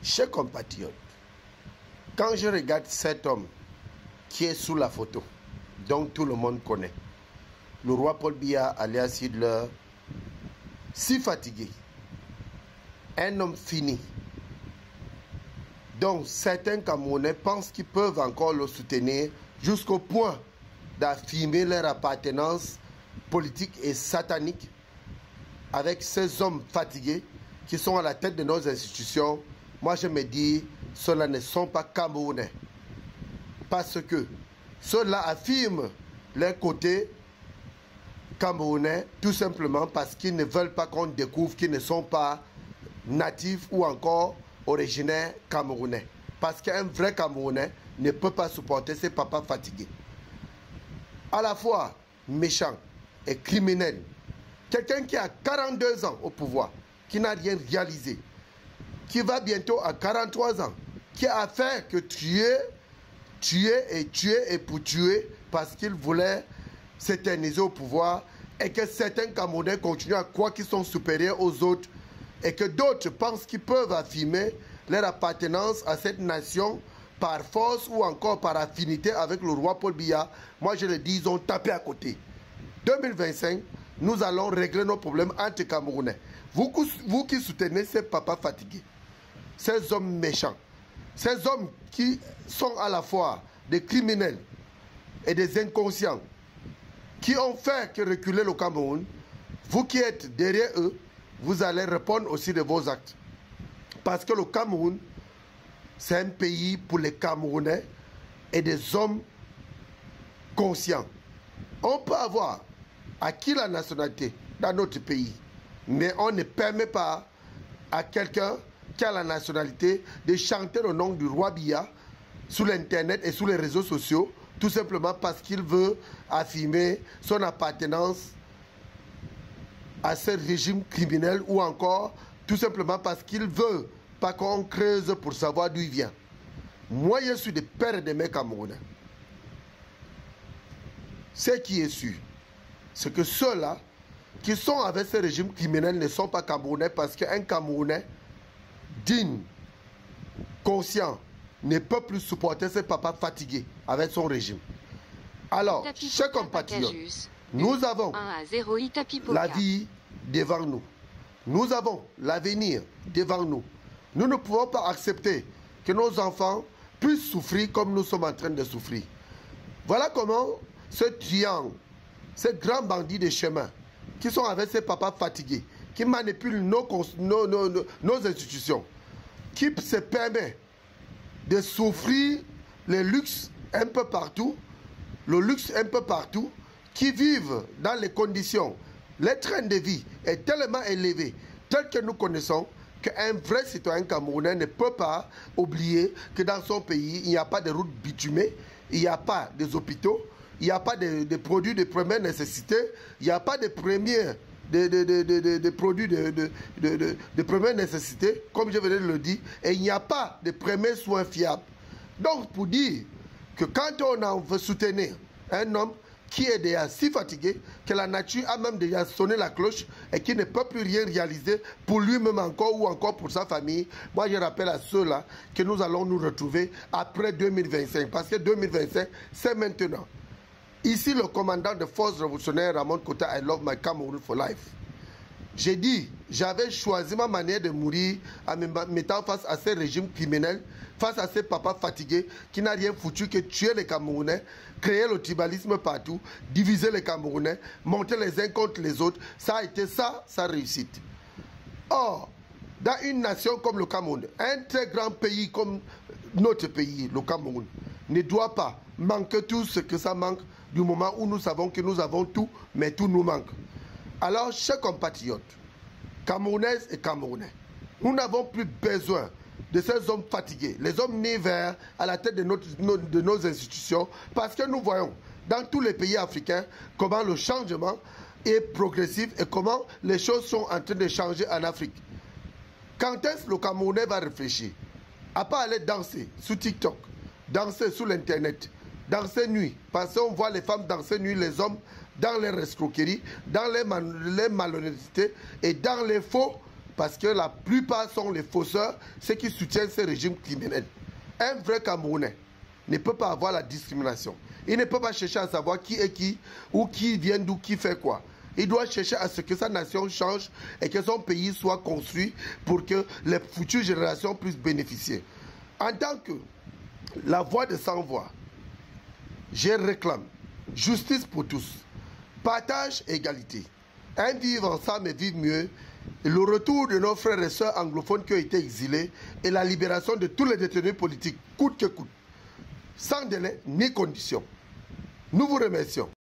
Chers compatriotes, quand je regarde cet homme qui est sous la photo, dont tout le monde connaît, le roi Paul Biya alias Hitler, si fatigué, un homme fini, dont certains Camerounais pensent qu'ils peuvent encore le soutenir jusqu'au point d'affirmer leur appartenance politique et satanique avec ces hommes fatigués qui sont à la tête de nos institutions. Moi je me dis, ceux-là ne sont pas Camerounais. Parce que ceux-là affirment leur côté Camerounais tout simplement parce qu'ils ne veulent pas qu'on découvre qu'ils ne sont pas natifs ou encore originaires camerounais. Parce qu'un vrai Camerounais ne peut pas supporter ses papas fatigués. À la fois méchant et criminel. Quelqu'un qui a 42 ans au pouvoir, qui n'a rien réalisé, qui va bientôt à 43 ans, qui a fait que tuer et pour tuer parce qu'il voulait s'éterniser au pouvoir et que certains Camerounais continuent à croire qu'ils sont supérieurs aux autres et que d'autres pensent qu'ils peuvent affirmer leur appartenance à cette nation par force ou encore par affinité avec le roi Paul Biya. Moi je le dis, ils ont tapé à côté. 2025, nous allons régler nos problèmes entre Camerounais. Vous qui soutenez ces papas fatigués, ces hommes méchants, ces hommes qui sont à la fois des criminels et des inconscients, qui ont fait que reculer le Cameroun, vous qui êtes derrière eux, vous allez répondre aussi de vos actes. Parce que le Cameroun, c'est un pays pour les Camerounais et des hommes conscients. On peut avoir acquis la nationalité dans notre pays, mais on ne permet pas à quelqu'un qui a la nationalité de chanter le nom du roi Biya sur l'internet et sur les réseaux sociaux, tout simplement parce qu'il veut affirmer son appartenance à ce régime criminel ou encore tout simplement parce qu'il veut pas qu'on creuse pour savoir d'où il vient. Moi, je suis des pères et des mères camerounais. Ce qui est sûr, c'est que ceux-là qui sont avec ce régime criminel ne sont pas camerounais parce qu'un Camerounais digne, conscient, ne peut plus supporter ses papas fatigués avec son régime. Alors, chers compatriotes, nous avons la vie devant nous. Nous avons l'avenir devant nous. Nous ne pouvons pas accepter que nos enfants puissent souffrir comme nous sommes en train de souffrir. Voilà comment ce triangle, ces grands bandits de chemin, qui sont avec ces papas fatigués, qui manipulent nos institutions, qui se permet de souffrir le luxe un peu partout, qui vivent dans les conditions, le train de vie est tellement élevé, tel que nous connaissons, qu'un vrai citoyen camerounais ne peut pas oublier que dans son pays, il n'y a pas de routes bitumées, il n'y a pas des hôpitaux, il n'y a pas de produits de première nécessité, il n'y a pas de produits de première nécessité, comme je venais de le dire, et il n'y a pas de premiers soins fiables. Donc, pour dire que quand on veut soutenir un homme qui est déjà si fatigué que la nature a même déjà sonné la cloche et qui ne peut plus rien réaliser pour lui-même encore ou encore pour sa famille, moi je rappelle à ceux-là que nous allons nous retrouver après 2025, parce que 2025 c'est maintenant. Ici le commandant de force révolutionnaire Ramon Kota, I love my Cameroon for life. J'ai dit, j'avais choisi ma manière de mourir en me mettant face à ces régimes criminels, face à ces papas fatigués qui n'ont rien foutu que tuer les Camerounais, créer le tribalisme partout, diviser les Camerounais, monter les uns contre les autres. Ça a été ça, sa réussite. Or, dans une nation comme le Cameroun, un très grand pays comme notre pays, le Cameroun, ne doit pas manquer tout ce que ça manque du moment où nous savons que nous avons tout, mais tout nous manque. Alors, chers compatriotes, Camerounaises et Camerounais, nous n'avons plus besoin de ces hommes fatigués, les hommes nés verts à la tête de nos institutions, parce que nous voyons dans tous les pays africains comment le changement est progressif et comment les choses sont en train de changer en Afrique. Quand est-ce que le Camerounais va réfléchir? À part aller danser sur TikTok, danser sur l'Internet, danser nuit, parce qu'on voit les femmes danser nuit, les hommes dans les escroqueries, dans les malhonnêtetés et dans les faux parce que la plupart sont les fausseurs, ceux qui soutiennent ces régimes criminels. Un vrai Camerounais ne peut pas avoir la discrimination. Il ne peut pas chercher à savoir qui est qui, ou qui vient d'où, qui fait quoi. Il doit chercher à ce que sa nation change et que son pays soit construit pour que les futures générations puissent bénéficier. En tant que la voix de sans-voix, je réclame justice pour tous, partage et égalité, un vivre ensemble et vivre mieux, et le retour de nos frères et sœurs anglophones qui ont été exilés et la libération de tous les détenus politiques, coûte que coûte, sans délai ni condition. Nous vous remercions.